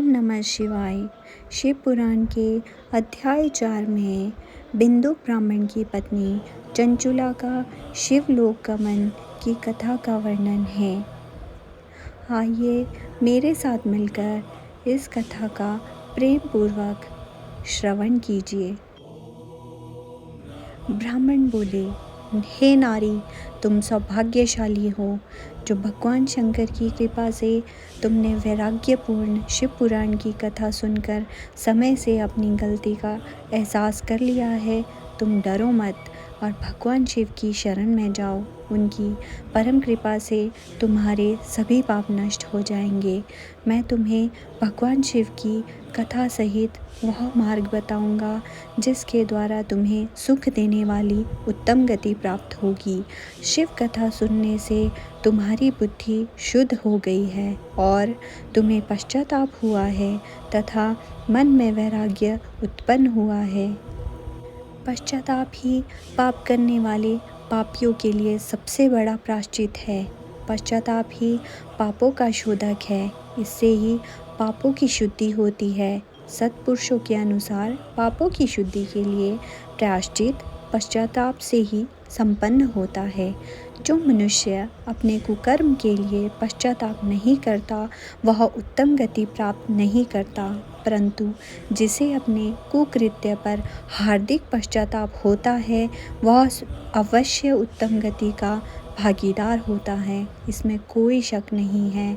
नमः शिवाय। शिव पुराण के अध्याय 4 में बिंदु ब्राह्मण की पत्नी चंचुला का शिवलोक गमन की कथा का वर्णन है। आइए मेरे साथ मिलकर इस कथा का प्रेम पूर्वक श्रवण कीजिए। ब्राह्मण बोले, हे नारी, तुम सौभाग्यशाली हो जो भगवान शंकर की कृपा से तुमने वैराग्यपूर्ण शिव पुराण की कथा सुनकर समय से अपनी गलती का एहसास कर लिया है। तुम डरो मत और भगवान शिव की शरण में जाओ। उनकी परम कृपा से तुम्हारे सभी पाप नष्ट हो जाएंगे। मैं तुम्हें भगवान शिव की कथा सहित वह मार्ग बताऊंगा जिसके द्वारा तुम्हें सुख देने वाली उत्तम गति प्राप्त होगी। शिव कथा सुनने से तुम्हारी बुद्धि शुद्ध हो गई है और तुम्हें पश्चाताप हुआ है तथा मन में वैराग्य उत्पन्न हुआ है। पश्चाताप ही पाप करने वाले पापियों के लिए सबसे बड़ा प्रायश्चित है। पश्चाताप ही पापों का शोधक है। इससे ही पापों की शुद्धि होती है। सत्पुरुषों के अनुसार पापों की शुद्धि के लिए प्रायश्चित पश्चाताप से ही संपन्न होता है। जो मनुष्य अपने कुकर्म के लिए पश्चाताप नहीं करता वह उत्तम गति प्राप्त नहीं करता, परंतु जिसे अपने कुकृत्य पर हार्दिक पश्चाताप होता है वह अवश्य उत्तम गति का भागीदार होता है। इसमें कोई शक नहीं है।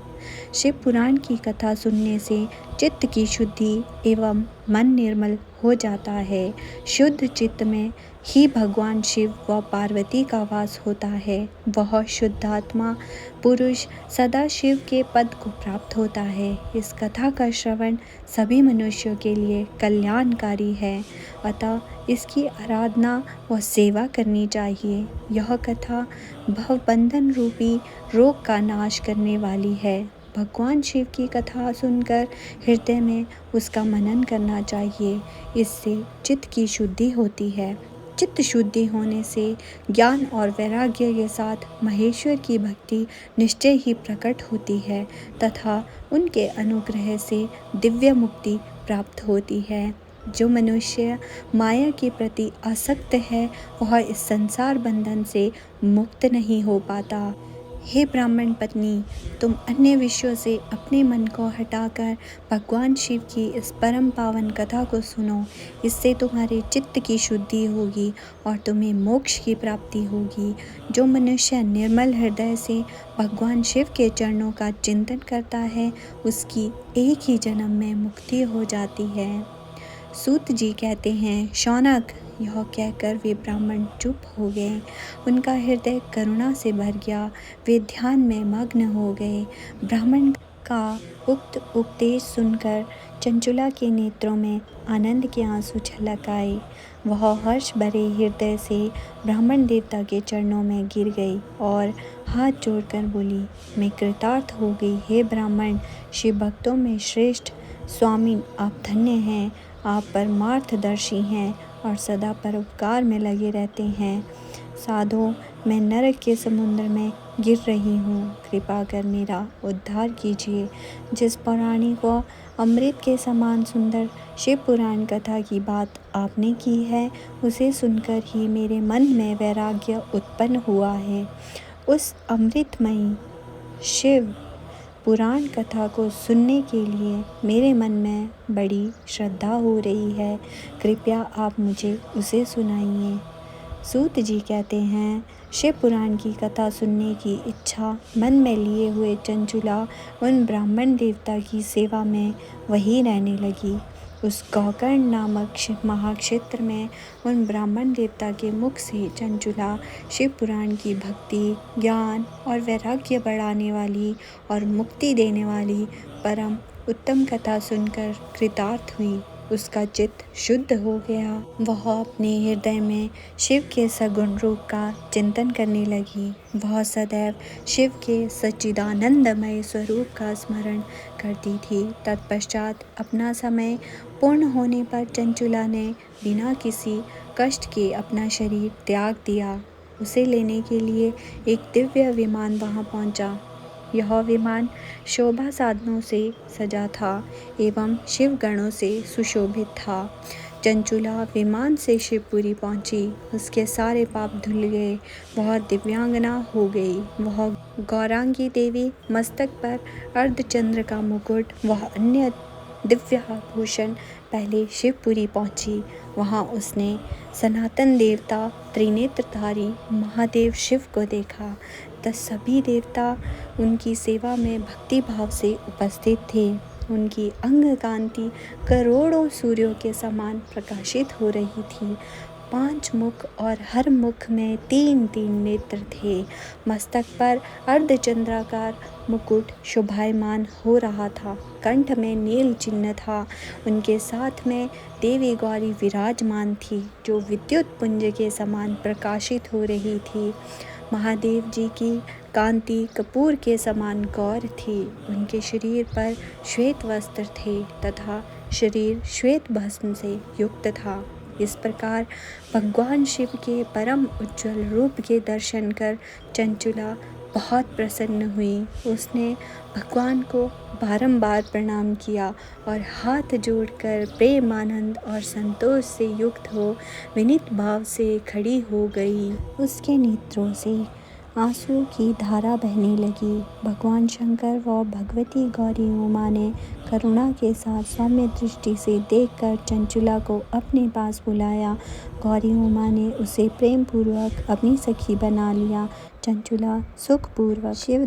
शिव पुराण की कथा सुनने से चित्त की शुद्धि एवं मन निर्मल हो जाता है। शुद्ध चित्त में ही भगवान शिव व पार्वती का वास होता है। वह शुद्धात्मा पुरुष सदा शिव के पद को प्राप्त होता है। इस कथा का श्रवण सभी मनुष्यों के लिए कल्याणकारी है, अतः इसकी आराधना व सेवा करनी चाहिए। यह कथा भवबंधन रूपी रोग का नाश करने वाली है। भगवान शिव की कथा सुनकर हृदय में उसका मनन करना चाहिए। इससे चित्त की शुद्धि होती है। चित्त शुद्धि होने से ज्ञान और वैराग्य के साथ महेश्वर की भक्ति निश्चय ही प्रकट होती है तथा उनके अनुग्रह से दिव्य मुक्ति प्राप्त होती है। जो मनुष्य माया के प्रति आसक्त है वह इस संसार बंधन से मुक्त नहीं हो पाता। हे ब्राह्मण पत्नी, तुम अन्य विषयों से अपने मन को हटाकर भगवान शिव की इस परम पावन कथा को सुनो। इससे तुम्हारे चित्त की शुद्धि होगी और तुम्हें मोक्ष की प्राप्ति होगी। जो मनुष्य निर्मल हृदय से भगवान शिव के चरणों का चिंतन करता है उसकी एक ही जन्म में मुक्ति हो जाती है। सूत जी कहते हैं, शौनक, यह कहकर वे ब्राह्मण चुप हो गए। उनका हृदय करुणा से भर गया। वे ध्यान में मग्न हो गए। ब्राह्मण का उक्त उपदेश सुनकर चंचुला के नेत्रों में आनंद के आंसू छलक आए। वह हर्ष भरे हृदय से ब्राह्मण देवता के चरणों में गिर गई और हाथ जोड़कर बोली, मैं कृतार्थ हो गई। हे ब्राह्मण, शिव भक्तों में श्रेष्ठ स्वामी, आप धन्य हैं। आप परमार्थदर्शी हैं और सदा परोपकार में लगे रहते हैं। साधो, मैं नरक के समुद्र में गिर रही हूँ। कृपा कर मेरा उद्धार कीजिए। जिस पौराणिक को अमृत के समान सुंदर शिव पुराण कथा की बात आपने की है उसे सुनकर ही मेरे मन में वैराग्य उत्पन्न हुआ है। उस अमृतमयी शिव पुराण कथा को सुनने के लिए मेरे मन में बड़ी श्रद्धा हो रही है। कृपया आप मुझे उसे सुनाइए। सूत जी कहते हैं, शिव पुराण की कथा सुनने की इच्छा मन में लिए हुए चंचुला उन ब्राह्मण देवता की सेवा में वहीं रहने लगी। उस गोकर्ण नामक महाक्षेत्र में उन ब्राह्मण देवता के मुख से चंचुला शिव पुराण की भक्ति, ज्ञान और वैराग्य बढ़ाने वाली और मुक्ति देने वाली परम उत्तम कथा सुनकर कृतार्थ हुई। उसका चित्त शुद्ध हो गया। वह अपने हृदय में शिव के सगुण रूप का चिंतन करने लगी। वह सदैव शिव के सच्चिदानंदमय स्वरूप का स्मरण करती थी। तत्पश्चात अपना समय पूर्ण होने पर चंचुला ने बिना किसी कष्ट के अपना शरीर त्याग दिया। उसे लेने के लिए एक दिव्य विमान वहां पहुंचा। यह विमान शोभा साधनों से सजा था एवं शिवगणों से सुशोभित था। चंचुला विमान से शिवपुरी पहुंची। उसके सारे पाप धुल गए। वह दिव्यांगना हो गई। वह गौरांगी देवी मस्तक पर अर्धचंद्र का मुकुट वह अन्य दिव्याभूषण पहले शिवपुरी पहुंची। वहां उसने सनातन देवता त्रिनेत्रधारी महादेव शिव को देखा। सभी देवता उनकी सेवा में भक्ति भाव से उपस्थित थे। उनकी अंग कांति करोड़ों सूर्यों के समान प्रकाशित हो रही थी। 5 मुख और हर मुख में 3-3 नेत्र थे। मस्तक पर अर्धचंद्राकार मुकुट शोभायमान हो रहा था। कंठ में नील चिन्ह था। उनके साथ में देवी गौरी विराजमान थी, जो विद्युत पुंज के समान प्रकाशित हो रही थी। महादेव जी की कांति कपूर के समान गौर थी। उनके शरीर पर श्वेत वस्त्र थे तथा शरीर श्वेत भस्म से युक्त था। इस प्रकार भगवान शिव के परम उज्ज्वल रूप के दर्शन कर चंचुला बहुत प्रसन्न हुई। उसने भगवान को बारंबार प्रणाम किया और हाथ जोड़कर प्रेम आनंद और संतोष से युक्त हो विनीत भाव से खड़ी हो गई। उसके नेत्रों से आंसू की धारा बहने लगी। भगवान शंकर व भगवती गौरी उमा ने करुणा के साथ सौम्य दृष्टि से देखकर चंचुला को अपने पास बुलाया। गौरी उमा ने उसे प्रेम पूर्वक अपनी सखी बना लिया। चंचुला सुखपूर्वक शिव